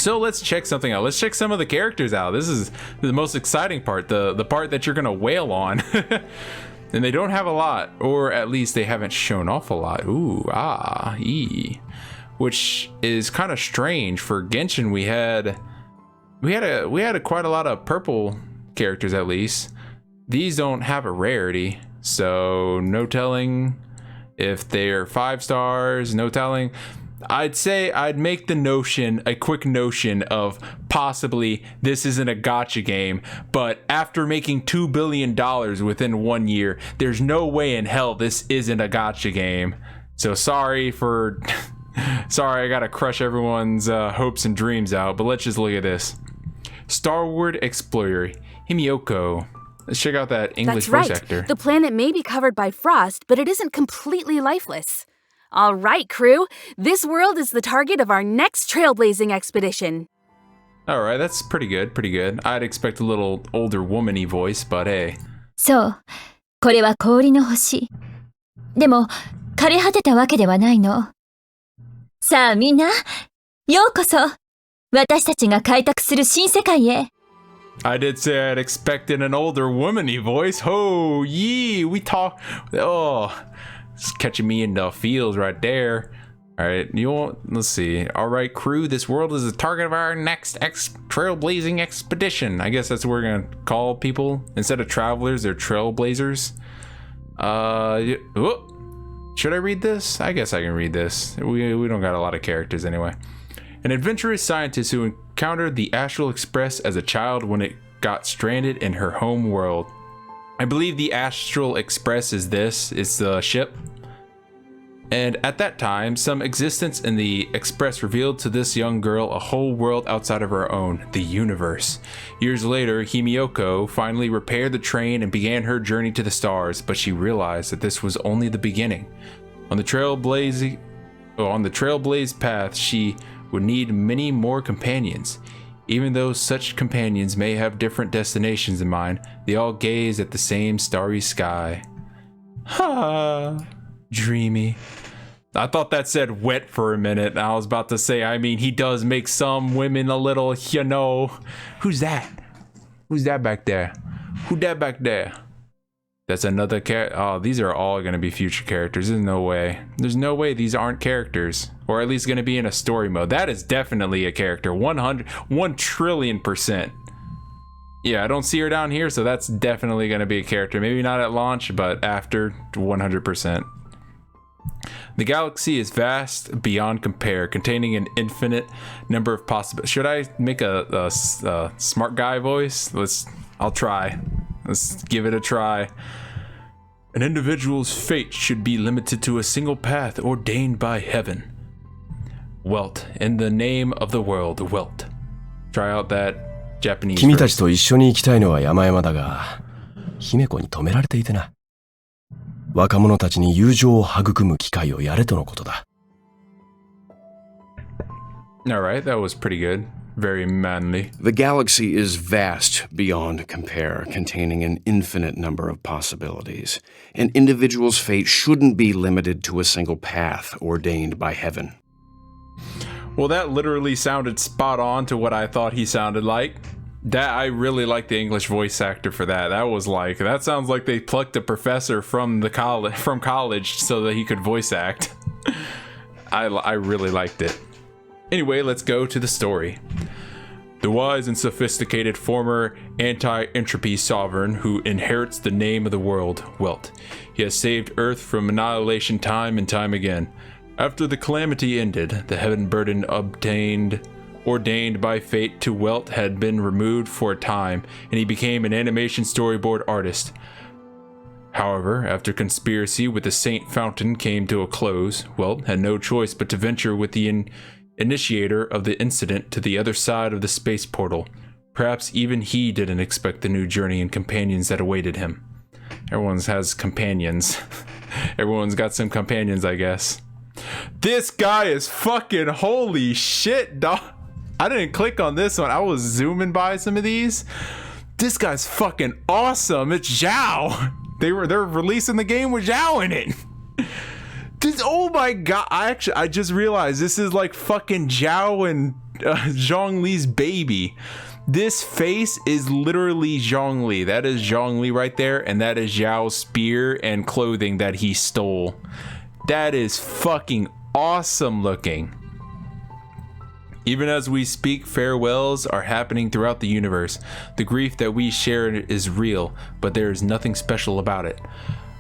So let's check something out. Let's check some of the characters out. This is the most exciting part, the part that you're gonna wail on. And they don't have a lot, or at least they haven't shown off a lot. Ooh, which is kind of strange. For Genshin, we had quite a lot of purple characters, at least. These don't have a rarity, so no telling if they're 5 stars, no telling. I'd say I'd make a quick notion of possibly this isn't a gacha game, but after making $2 billion within 1 year, there's no way in hell this isn't a gacha game. So sorry, I gotta crush everyone's hopes and dreams out, but let's just look at this. Starward Explorer, Himeko. Let's check out that English voice actor. The planet may be covered by frost, but it isn't completely lifeless. All right, crew. This world is the target of our next trailblazing expedition. All right, that's pretty good, pretty good. I'd expect a little older woman-y voice, but hey. そう、これは氷の星。でも、枯れ果てたわけではないの。さあみんな、ようこそ、私たちが開拓する新世界へ。I did say I'd expected an older woman-y voice. Oh, yee, we talk. Oh, it's catching me in the feels right there. All right, let's see. All right, crew, this world is the target of our next trailblazing expedition. I guess that's what we're gonna call people. Instead of travelers, they're trailblazers. Should I read this? I guess I can read this. We don't got a lot of characters anyway. An adventurous scientist who encountered the Astral Express as a child when it got stranded in her home world. I believe the Astral Express is this. It's the ship. And at that time, some existence in the Express revealed to this young girl a whole world outside of her own, the universe. Years later, Himeko finally repaired the train and began her journey to the stars, but she realized that this was only the beginning. On the trailblaze path, she would need many more companions. Even though such companions may have different destinations in mind, they all gaze at the same starry sky. Ha! Dreamy. I thought that said wet for a minute. I was about to say, I mean, he does make some women a little, you know. Who's that? Who's that back there? Who that back there? That's another character. Oh, these are all going to be future characters. There's no way. There's no way these aren't characters. Or at least going to be in a story mode. That is definitely a character. 1 trillion%. Yeah, I don't see her down here, so that's definitely going to be a character. Maybe not at launch, but after, 100%. The galaxy is vast beyond compare, containing an infinite number of possible. Should I make a smart guy voice? I'll try. Let's give it a try. An individual's fate should be limited to a single path ordained by heaven. Welt, in the name of the world, Welt. Try out that Japanese. 君たちと一緒に行きたいのは山々だが、姫子に止められていてな。若者たちに友情を育む機会をやれとのことだ。All right, that was pretty good. Very manly. The galaxy is vast beyond compare, containing an infinite number of possibilities. An individual's fate shouldn't be limited to a single path ordained by heaven. Well, that literally sounded spot on to what I thought he sounded like. I really like the English voice actor for that. That sounds like they plucked a professor from college so that he could voice act. I really liked it. Anyway, let's go to the story. The wise and sophisticated former anti-entropy sovereign who inherits the name of the world, Welt. He has saved Earth from annihilation time and time again. After the calamity ended, the heaven burden ordained by fate to Welt had been removed for a time, and he became an animation storyboard artist. However, after conspiracy with the Saint Fountain came to a close, Welt had no choice but to venture with the initiator of the incident to the other side of the space portal. Perhaps even he didn't expect the new journey and companions that awaited him. Everyone has companions. Everyone's got some companions, I guess. This guy is fucking holy shit, dog. I didn't click on this one. I was zooming by some of these. This guy's fucking awesome. It's Zhao. They're releasing the game with Zhao in it. Oh my god. I just realized this is like fucking Zhao and Zhongli's baby. This face is literally Zhongli. That is Zhongli right there, and that is Zhao's spear and clothing that he stole. That is fucking awesome looking. Even as we speak, farewells are happening throughout the universe. The grief that we share is real, but there is nothing special about it.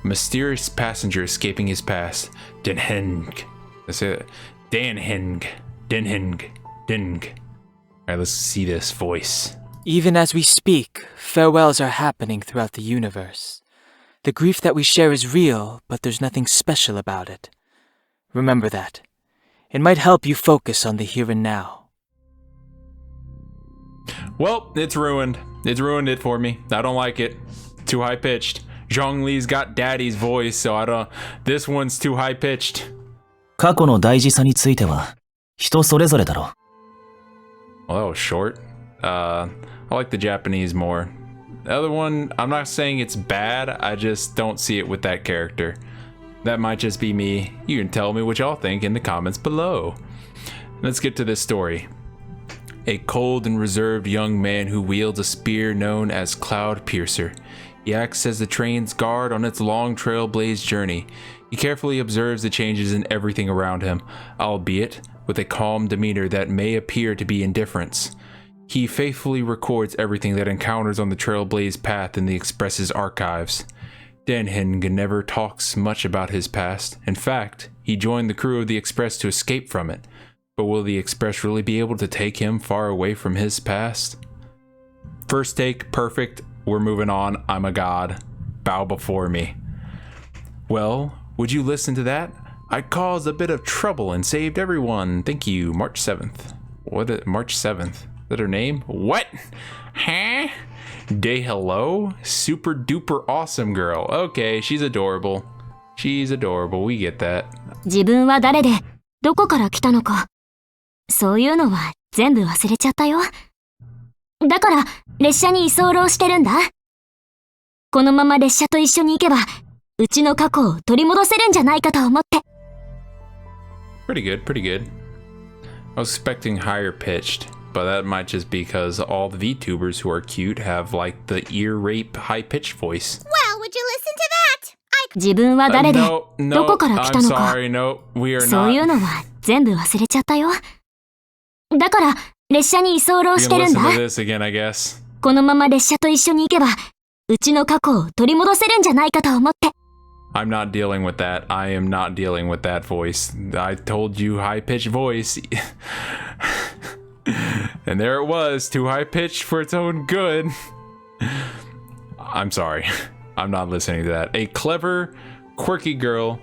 A mysterious passenger escaping his past. Danheng. That's it. Danheng. Alright, let's see this voice. Even as we speak, farewells are happening throughout the universe. The grief that we share is real, but there's nothing special about it. Remember that. It might help you focus on the here and now. Well, it's ruined. It's ruined it for me. I don't like it. Too high pitched. Zhongli's got daddy's voice, so this one's too high pitched. 過去の大事さについては人それぞれだろ。 Well, that was short. I like the Japanese more. The other one, I'm not saying it's bad, I just don't see it with that character. That might just be me. You can tell me what y'all think in the comments below. Let's get to this story. A cold and reserved young man who wields a spear known as Cloud Piercer. He acts as the train's guard on its long trailblaze journey. He carefully observes the changes in everything around him, albeit with a calm demeanor that may appear to be indifference. He faithfully records everything that encounters on the trailblaze path in the Express's archives. Danheng never talks much about his past. In fact, he joined the crew of the Express to escape from it. But will the Express really be able to take him far away from his past? First take, perfect. We're moving on. I'm a god. Bow before me. Well, would you listen to that? I caused a bit of trouble and saved everyone. Thank you. March 7th. What? March 7th? Is that her name? What? Huh? Day hello? Super duper awesome girl. Okay, she's adorable. She's adorable. We get that. 自分は誰で、どこから来たのか。そういうのは全部忘れちゃったよ。だから、列車に居候してるんだ。このまま列車と一緒に行けば、うちの過去を取り戻せるんじゃないかと思って。Pretty good, pretty good. I was expecting higher pitched, but that might just be because all the VTubers who are cute have like the ear rape high pitched voice. Well, would you listen to that? 自分は誰で、No, どこから来たの I'm か。 sorry, no, we are そういう not. のは全部忘れちゃったよ。だから、列車に居候 We し can てるん listen だ。 to this again, I guess. このまま列車と一緒に行けば、うちの過去を取り戻せるんじゃないかと思って。I'm not dealing with that. I am not dealing with that voice. I told you high pitched voice. And there it was, too high pitched for its own good. I'm sorry. I'm not listening to that. A clever, quirky girl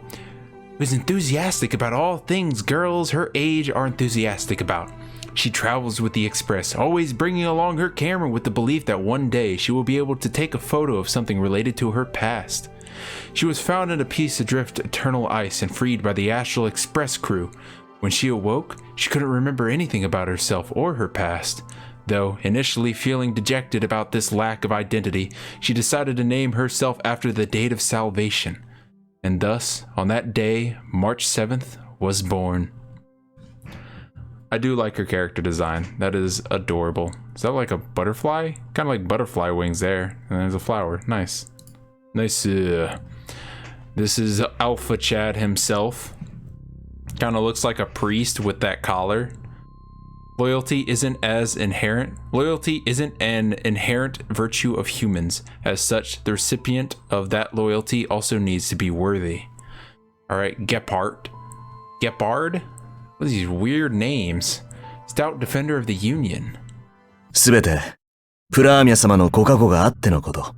who's enthusiastic about all things girls her age are enthusiastic about. She travels with the Express, always bringing along her camera with the belief that one day she will be able to take a photo of something related to her past. She was found in a piece adrift eternal ice and freed by the Astral Express crew. When she awoke, she couldn't remember anything about herself or her past. Though initially feeling dejected about this lack of identity, she decided to name herself after the date of salvation. And thus, on that day, March 7th, was born. I do like her character design. That is adorable. Is that like a butterfly? Kind of like butterfly wings there. And there's a flower. Nice. Nice. This is Alpha Chad himself. Kind of looks like a priest with that collar. Loyalty isn't an inherent virtue of humans. As such, the recipient of that loyalty also needs to be worthy. Alright, Gepard. Gepard? What are these weird names? Stout defender of the Union. すべて、プラーミャ様のご加護があってのこと。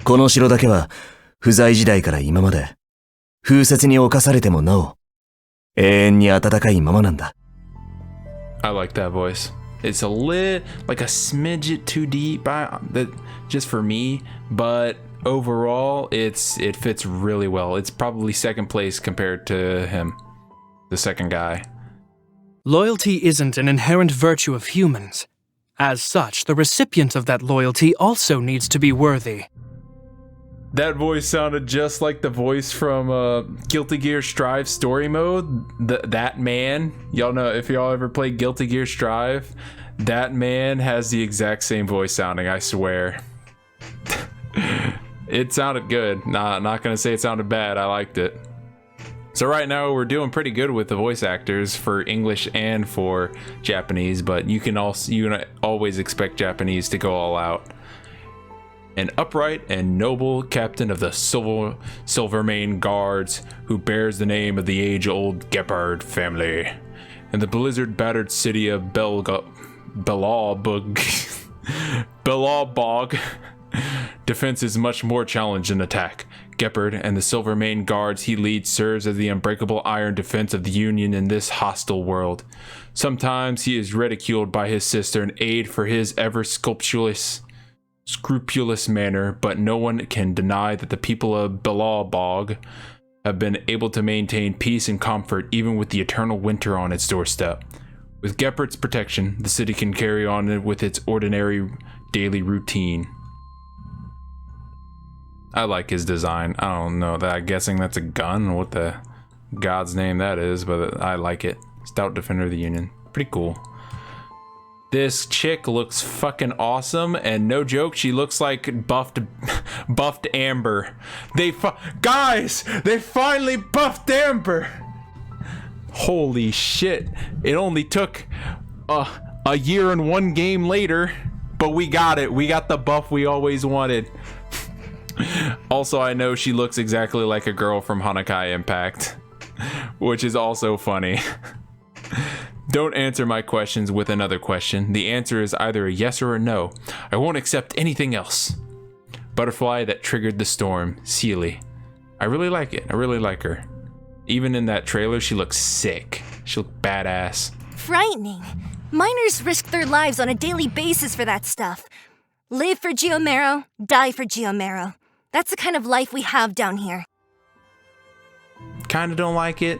この城だけは、不在時代から今まで、風雪に侵されてもなお、永遠に暖かいままなんだ。I like that voice. It's like a smidget too deep, just for me, but overall, it fits really well. It's probably second place compared to him, the second guy. Loyalty isn't an inherent virtue of humans. As such, the recipient of that loyalty also needs to be worthy. That voice sounded just like the voice from Guilty Gear Strive story mode. That man, y'all know, if y'all ever played Guilty Gear Strive, that man has the exact same voice sounding, I swear. It sounded good. Not gonna say it sounded bad. I liked it. So right now we're doing pretty good with the voice actors for English and for Japanese, but you can always expect Japanese to go all out. An upright and noble captain of the Silvermane Guards who bears the name of the age-old Gepard family. In the blizzard-battered city of Belawbog, defense is much more challenge than attack. Gepard and the Silvermane Guards he leads serves as the unbreakable iron defense of the Union in this hostile world. Sometimes he is ridiculed by his sister and aid for his ever scrupulous manner, but no one can deny that the people of Belawbog have been able to maintain peace and comfort even with the eternal winter on its doorstep. With Gepard's protection, the city can carry on with its ordinary daily routine. I like his design. I don't know that. I'm guessing that's a gun. What the God's name that is, but I like it. Stout Defender of the Union. Pretty cool. This chick looks fucking awesome, and no joke, she looks like buffed Amber. Guys, they finally buffed Amber. Holy shit! It only took a year and one game later, but we got it. We got the buff we always wanted. Also, I know she looks exactly like a girl from Honkai Impact, which is also funny. Don't answer my questions with another question. The answer is either a yes or a no. I won't accept anything else. Butterfly that triggered the storm, Seele. I really like it. I really like her. Even in that trailer, she looks sick. She looks badass. Frightening. Miners risk their lives on a daily basis for that stuff. Live for Geomero, die for Geomero. That's the kind of life we have down here. Kinda don't like it,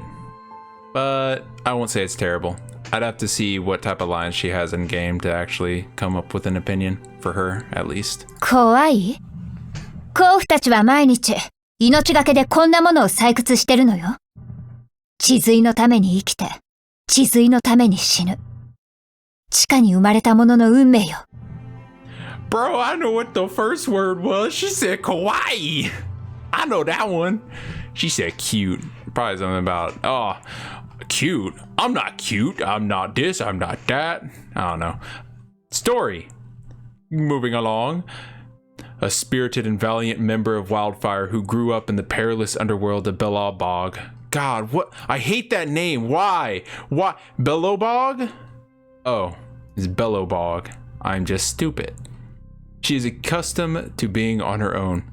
but I won't say it's terrible. I'd have to see what type of lines she has in game to actually come up with an opinion for her, at least. 怖い？甲府たちは毎日命がけでこんなものを採掘してるのよ。治水のために生きて、治水のために死ぬ。地下に生まれたものの運命よ。Bro, I know what the first word was. She said kawaii. I know that one. She said cute. Probably something about, cute. I'm not cute. I'm not this. I'm not that. I don't know. Story. Moving along. A spirited and valiant member of Wildfire who grew up in the perilous underworld of Belawbog. God, what? I hate that name. Why? Why? Belawbog? Oh, it's Belawbog. I'm just stupid. She is accustomed to being on her own.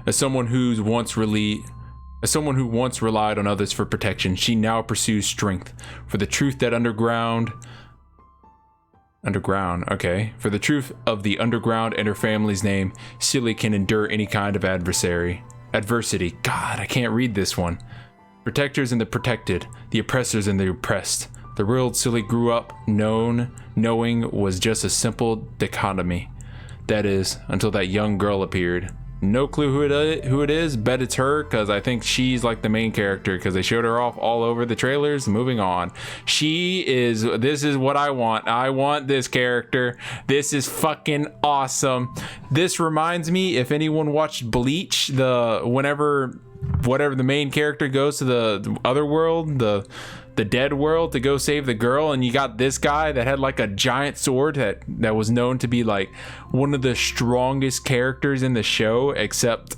As someone who once relied on others for protection, she now pursues strength for the truth that for the truth of the underground and her family's name, Seele can endure any kind of adversity. God, I can't read this one. Protectors and the protected, the oppressors and the oppressed. The world Seele grew up knowing was just a simple dichotomy. That is, until that young girl appeared. No clue who it is. Bet it's her, because I think she's like the main character, because they showed her off all over the trailers. Moving on. This is what I want. I want this character. This is fucking awesome. This reminds me, if anyone watched Bleach, whatever the main character goes to the other world, the dead world, to go save the girl, and you got this guy that had like a giant sword that was known to be like one of the strongest characters in the show, except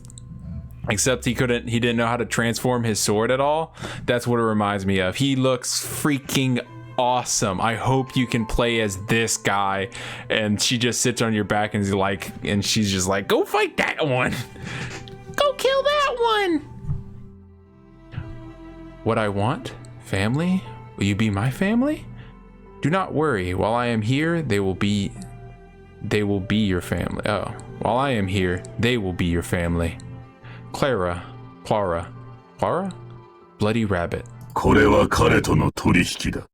he didn't know how to transform his sword at all. That's what it reminds me of. He looks freaking awesome. I hope you can play as this guy, and she just sits on your back and she's just like, go fight that one. Go kill that one. What I want? Family? Will you be my family? Do not worry. While I am here, they will be your family. Oh, while I am here, they will be your family. Clara? Bloody Rabbit. これは彼との取引だ。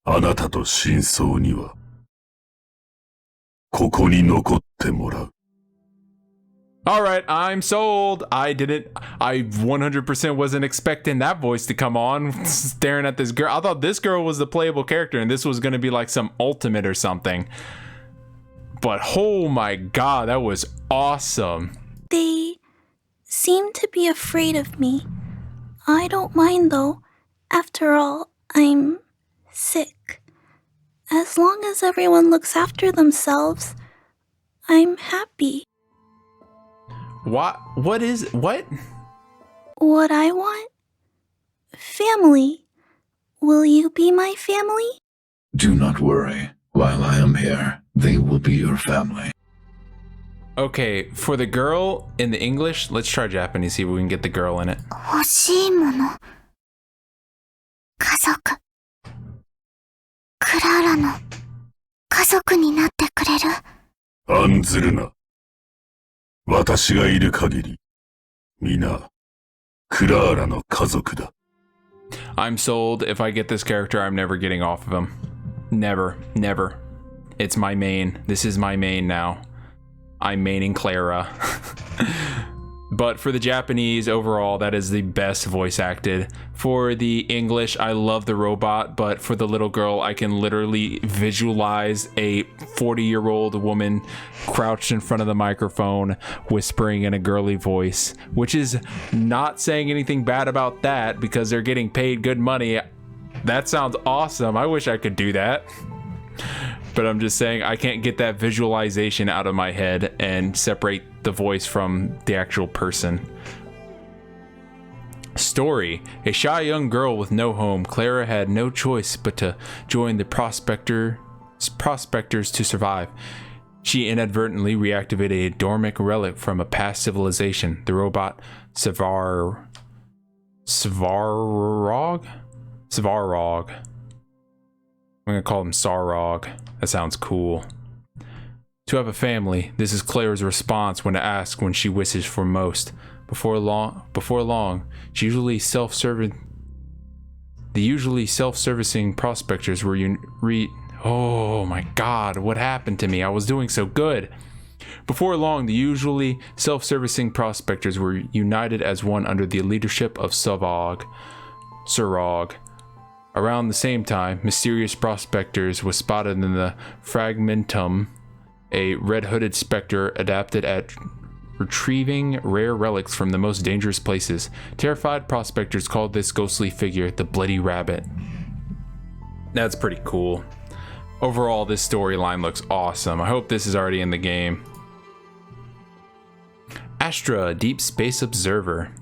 あなたと真相には、ここに残ってもらう。All right, I'm sold. I 100% wasn't expecting that voice to come on staring at this girl. I thought this girl was the playable character and this was going to be like some ultimate or something. But oh my god, that was awesome. They seem to be afraid of me. I don't mind though. After all, I'm sick. As long as everyone looks after themselves, I'm happy. What? What? What I want? Family. Will you be my family? Do not worry. While I am here, they will be your family. Okay, for the girl in the English, let's try Japanese, see if we can get the girl in it. 欲しいもの。家族。クララの家族になってくれる？案ずるな。私がいる限り、皆、クラーラの家族だ。I'm sold. If I get this character, I'm never getting off of him. Never. Never. It's my main. This is my main now. I'm maining Clara. But for the Japanese, overall, that is the best voice acted. For the English, I love the robot, but for the little girl, I can literally visualize a 40-year-old woman crouched in front of the microphone, whispering in a girly voice, which is not saying anything bad about that because they're getting paid good money. That sounds awesome. I wish I could do that. But I'm just saying I can't get that visualization out of my head and separate the voice from the actual person. Story. A shy young girl with no home, Clara had no choice but to join the prospectors to survive. She inadvertently reactivated a dormant relic from a past civilization, the robot Svarog? I'm gonna call him Sarog. That sounds cool. To have a family, this is Clara's response when asked when she wishes for most. Before long, the usually self-servicing prospectors were oh my god, what happened to me? I was doing so good. Before long, the usually self-servicing prospectors were united as one under the leadership of Sarog. Around the same time, mysterious prospectors was spotted in the Fragmentum, a red-hooded specter adapted at retrieving rare relics from the most dangerous places. Terrified prospectors called this ghostly figure the Bloody Rabbit. That's pretty cool. Overall, this storyline looks awesome. I hope this is already in the game. Astra, Deep Space Observer.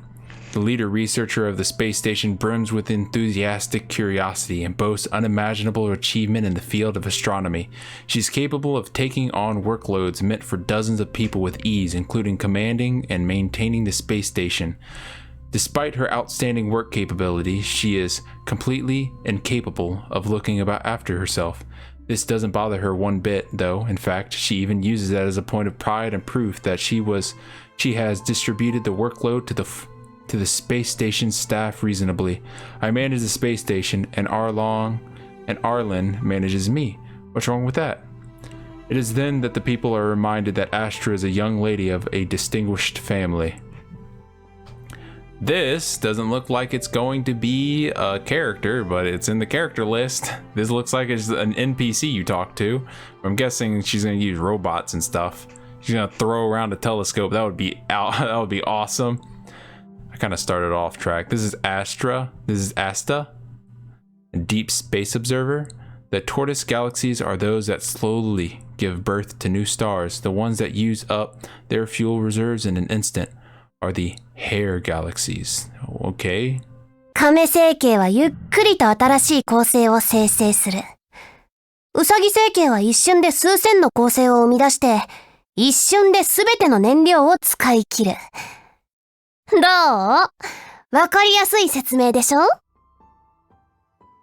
The leader researcher of the space station brims with enthusiastic curiosity and boasts unimaginable achievement in the field of astronomy. She's capable of taking on workloads meant for dozens of people with ease, including commanding and maintaining the space station. Despite her outstanding work capabilities, she is completely incapable of looking about after herself. This doesn't bother her one bit, though. In fact, she even uses that as a point of pride and proof that she has distributed the workload to the space station staff reasonably. I manage the space station, and Arlin manages me. What's wrong with that? It is then that the people are reminded that Astra is a young lady of a distinguished family. This doesn't look like it's going to be a character, but it's in the character list. This looks like it's an NPC you talk to. I'm guessing she's going to use robots and stuff. She's going to throw around a telescope. That would be awesome. I kind of started off track. This is Astra. This is Asta. A Deep Space Observer. The tortoise galaxies are those that slowly give birth to new stars. The ones that use up their fuel reserves in an instant are the hare galaxies. Okay. 亀星系はゆっくりと新しい恒星を生成する。ウサギ星系は一瞬で数千の恒星を生み出して、一瞬で全ての燃料を使い切る。どう？わかりやすい説明でしょ？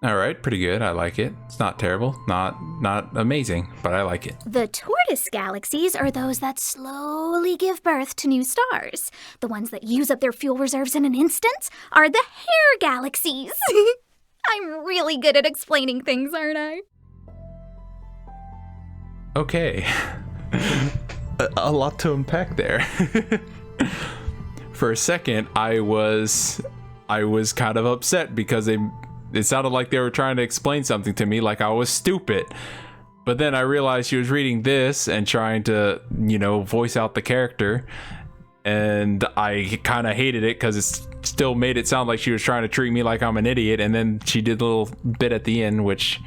Alright, pretty good. I like it. It's not terrible. Not amazing, but I like it. The tortoise galaxies are those that slowly give birth to new stars. The ones that use up their fuel reserves in an instant are the hare galaxies. I'm really good at explaining things, aren't I? Okay. a lot to unpack there. For a second, I was kind of upset because it sounded like they were trying to explain something to me like I was stupid. But then I realized she was reading this and trying to, voice out the character. And I kind of hated it because it still made it sound like she was trying to treat me like I'm an idiot. And then she did a little bit at the end, which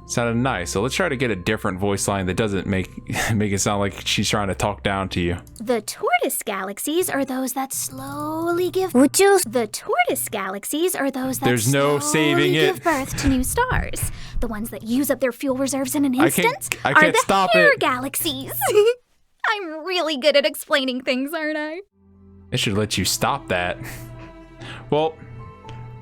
sounded nice. So let's try to get a different voice line that doesn't make it sound like she's trying to talk down to you. The tortoise galaxies are those that slowly give The tortoise galaxies are those that There's no saving it. give birth to new stars. The ones that use up their fuel reserves in an instant I can't are the stop hair it. galaxies. I'm really good at explaining things, aren't I? It should let you stop that. Well,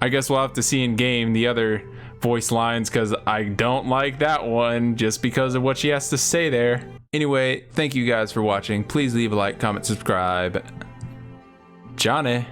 I guess we'll have to see in game the other voice lines because I don't like that one just because of what she has to say there. Anyway, thank you guys for watching. Please leave a like, comment, subscribe. Johnny.